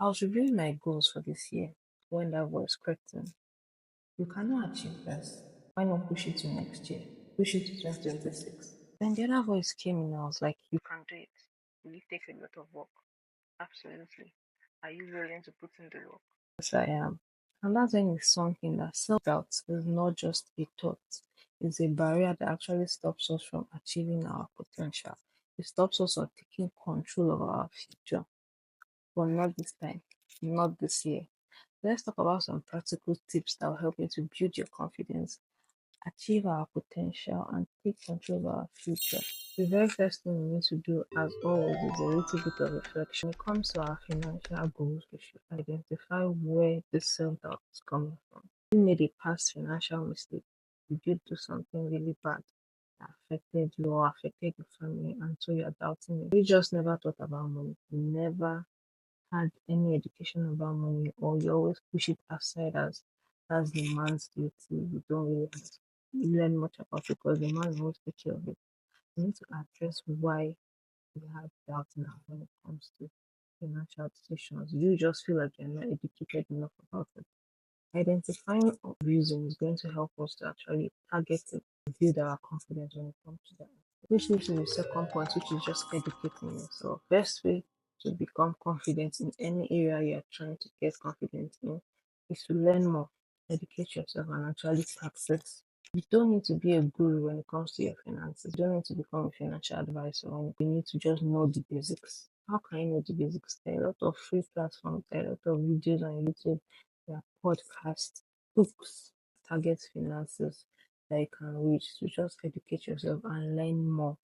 I was reviewing my goals for this year when that voice crept in. You cannot achieve this. Why not push it to next year? Push it to 2026. Then the other voice came in and I was like, you can do it. Will it take a lot of work? Absolutely. Are you willing to put in the work? Yes, I am. And that's when it sunk in that self doubt is not just a thought, it's a barrier that actually stops us from achieving our potential. It stops us from taking control of our future. But not this time, not this year. Let's talk about some practical tips that will help you to build your confidence, achieve our potential, and take control of our future. The very first thing we need to do, as always, is a little bit of reflection. When it comes to our financial goals, we should identify where the self doubt is coming from. You made a past financial mistake. Did you do something really bad that affected you or affected your family, and so you're doubting it? You just never thought about money. You never had any education about money, or you always push it aside as that's the man's duty. You don't really learn much about it because the man will always take care of it. You need to address why you have doubt now when it comes to financial decisions. You just feel like you're not educated enough about it. Identifying reason is going to help us to actually target it, build our confidence when it comes to that. Which leads to the second point, which is just educating yourself. Best way to become confident in any area you're trying to get confident in is to learn more, educate yourself, and actually practice. You don't need to be a guru when it comes to your finances. You don't need to become a financial advisor. You need to just know the basics. How can you know the basics? There are a lot of free platforms, there are a lot of videos on YouTube, there are podcasts, books, target finances that you can reach to just educate yourself and learn more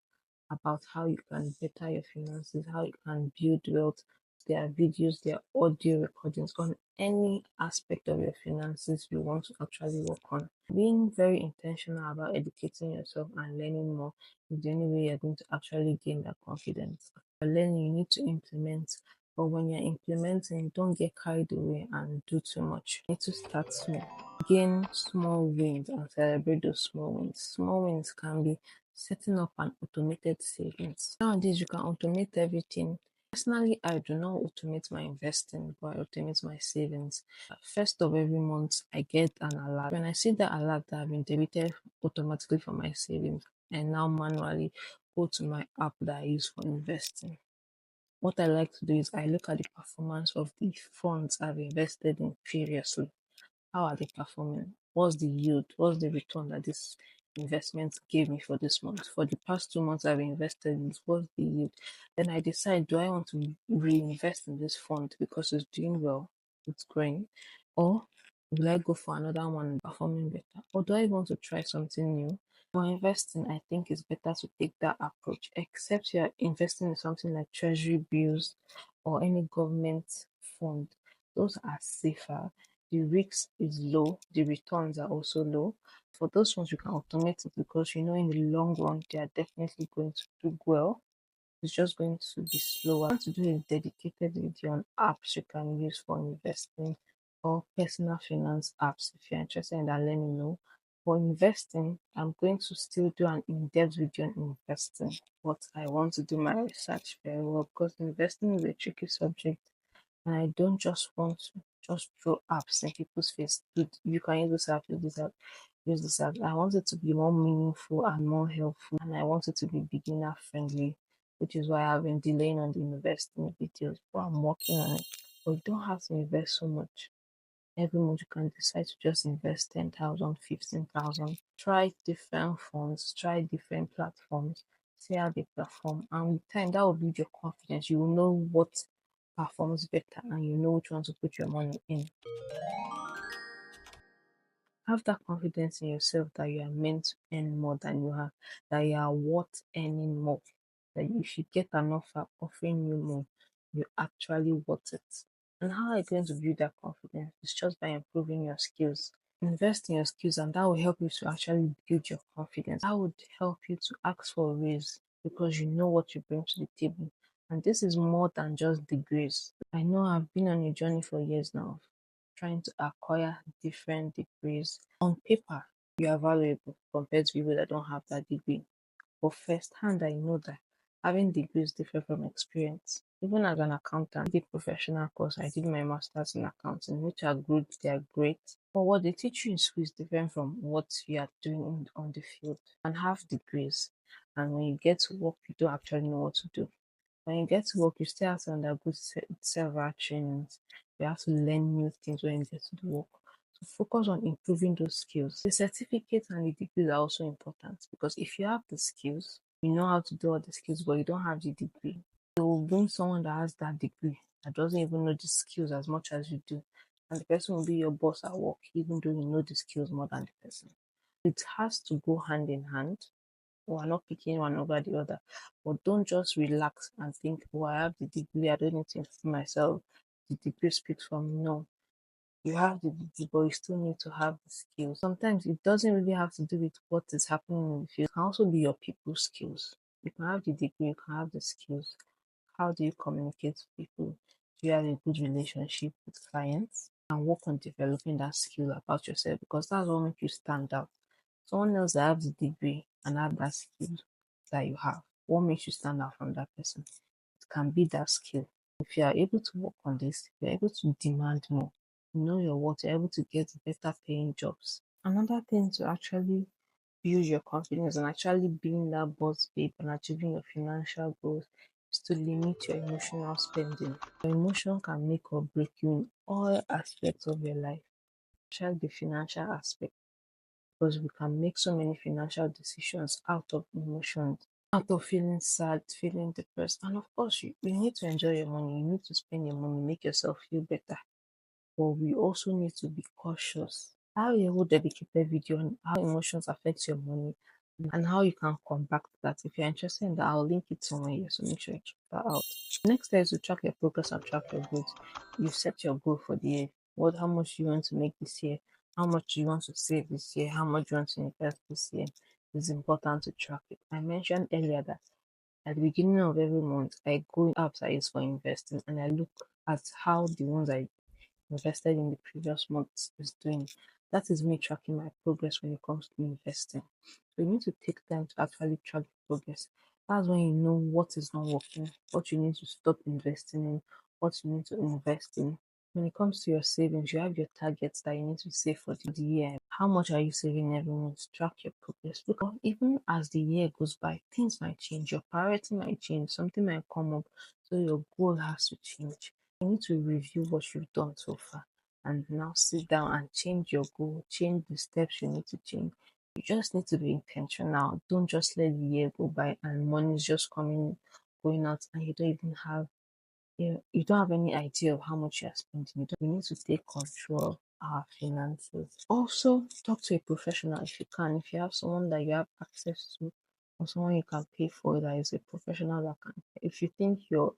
about how you can better your finances, how you can build wealth. There are videos, there are audio recordings on any aspect of your finances you want to actually work on. Being very intentional about educating yourself and learning more is the only way you're going to actually gain that confidence. For learning, you need to implement, but when you're implementing, don't get carried away and do too much. You need to start small. Gain small wins and celebrate those small wins. Small wins can be setting up an automated savings. Nowadays, you can automate everything. Personally, I do not automate my investing, but I automate my savings. First of every month, I get an alert. When I see that alert that have been debited automatically from my savings, I now manually go to my app that I use for investing. What I like to do is I look at the performance of the funds I've invested in previously. How are they performing? What's the yield? What's the return that this investment gave me for this month? For the past 2 months I've invested in this, what's the yield? Then I decide, do I want to reinvest in this fund because it's doing well, it's growing, or will I go for another one performing better? Or do I want to try something new? For investing, I think it's better to take that approach, except you're investing in something like treasury bills or any government fund. Those are safer, the risk is low, the returns are also low. For those ones, you can automate it because you know in the long run they are definitely going to do well. It's just going to be slower. Want to do a dedicated video on apps you can use for investing or personal finance apps if you're interested in that, let me know. For investing, I'm going to still do an in-depth video on investing, but I want to do my research very well because investing is a tricky subject and I don't just want to just throw apps in people's face. You can use this app, use this app, use this app. I want it to be more meaningful and more helpful, and I want it to be beginner friendly, which is why I've been delaying on the investing videos, but I'm working on it. But you don't have to invest so much. Every month you can decide to just invest 10,000, 15,000. Try different funds, try different platforms, see how they perform. And with time, that will build your confidence. You will know what performs better and you know which one to put your money in. Have that confidence in yourself that you are meant to earn more than you have, that you are worth earning more, that you should get an offer offering you more. You're actually worth it. And how are you going to build that confidence? It's just by improving your skills. Invest in your skills, and that will help you to actually build your confidence. That would help you to ask for a raise because you know what you bring to the table. And this is more than just degrees. I know I've been on a journey for years now, trying to acquire different degrees. On paper, you are valuable compared to people that don't have that degree. But firsthand, I know that having degrees differ from experience. Even as an accountant, I did professional course. I did my master's in accounting, which are good, they are great. But what they teach you in school is different from what you are doing on the field. And have degrees. And when you get to work, you don't actually know what to do. When you get to work, you still have to undergo several trainings. You have to learn new things when you get to the work. So focus on improving those skills. The certificates and the degrees are also important because if you have the skills, you know how to do all the skills, but you don't have the degree, they will bring someone that has that degree that doesn't even know the skills as much as you do. And the person will be your boss at work, even though you know the skills more than the person. It has to go hand in hand. We're not picking one over the other. But don't just relax and think, oh, I have the degree, I don't need to improve myself. The degree speaks for me. No, you have the degree, but you still need to have the skills. Sometimes it doesn't really have to do with what is happening in the field. It can also be your people skills. You can have the degree, you can have the skills. How do you communicate with people? Do you have a good relationship with clients? And work on developing that skill about yourself because that's what makes you stand out. Someone else that have the degree and have that skill that you have, what makes you stand out from that person? It can be that skill. If you are able to work on this, you're able to demand more. You know your worth, you're able to get better paying jobs. Another thing to actually build your confidence and actually being that boss babe and achieving your financial goals is to limit your emotional spending. Your emotion can make or break you in all aspects of your life, especially the financial aspect, because we can make so many financial decisions out of emotions, out of feeling sad, feeling depressed. And of course, you need to enjoy your money, you need to spend your money, make yourself feel better. But we also need to be cautious. I have a whole dedicated video on how emotions affect your money and how you can combat that. If you're interested in that, I'll link it somewhere here, so make sure you check that out. Next step is to track your progress and track your goals. You've set your goal for the year. How much you want to make this year? How much you want to save this year? How much you want to invest this year? It's important to track it. I mentioned earlier that at the beginning of every month, I go in apps I use for investing and I look at how the ones I invested in the previous month is doing. That is me tracking my progress when it comes to investing. So you need to take time to actually track your progress. That's when you know what is not working, what you need to stop investing in, what you need to invest in. When it comes to your savings, you have your targets that you need to save for the year. How much are you saving every month? Track your progress. Because even as the year goes by, things might change. Your priority might change. Something might come up. So your goal has to change. You need to review what you've done so far and now sit down and change your goal, change the steps you need to change. You just need to be intentional. Don't just let the year go by and money is just coming, going out, and you don't even have you don't have any idea of how much you're spending. We need to take control of our finances. Also, talk to a professional if you can. If you have someone that you have access to or someone you can pay for that is a professional that can. If you think your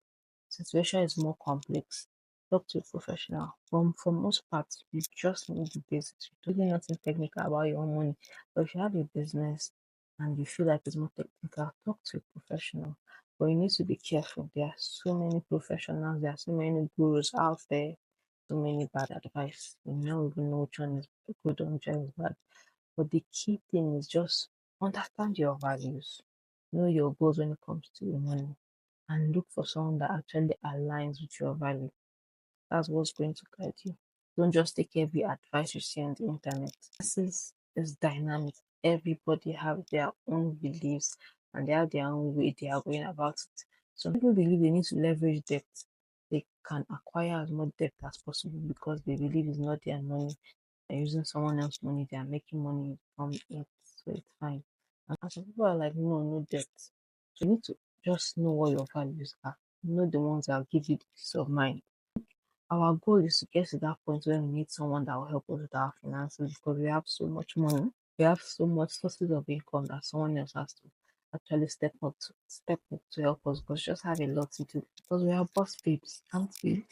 situation is more complex, talk to a professional. For most parts, you just need the basics. You're doing nothing technical about your own money. But if you have a business and you feel like it's more technical, talk to a professional. But you need to be careful. There are so many professionals, there are so many gurus out there, so many bad advice. You don't even know which one is good and which one is bad. But the key thing is just understand your values, know your goals when it comes to your money, and look for someone that actually aligns with your value. That's what's going to guide you. Don't just take every advice you see on the internet. This is dynamic. Everybody have their own beliefs and they have their own way they are going about it. Some people believe they need to leverage debt. They can acquire as much debt as possible because they believe it's not their money. They're using someone else's money. They are making money from it, so it's fine. And some people are like, no, no debt. So you need to just know what your values are. Know the ones that will give you the peace of mind. Our goal is to get to that point where we need someone that will help us with our finances because we have so much money. We have so much sources of income that someone else has to actually step up to help us because we just have a lot to do. Because we are boss babes, aren't we?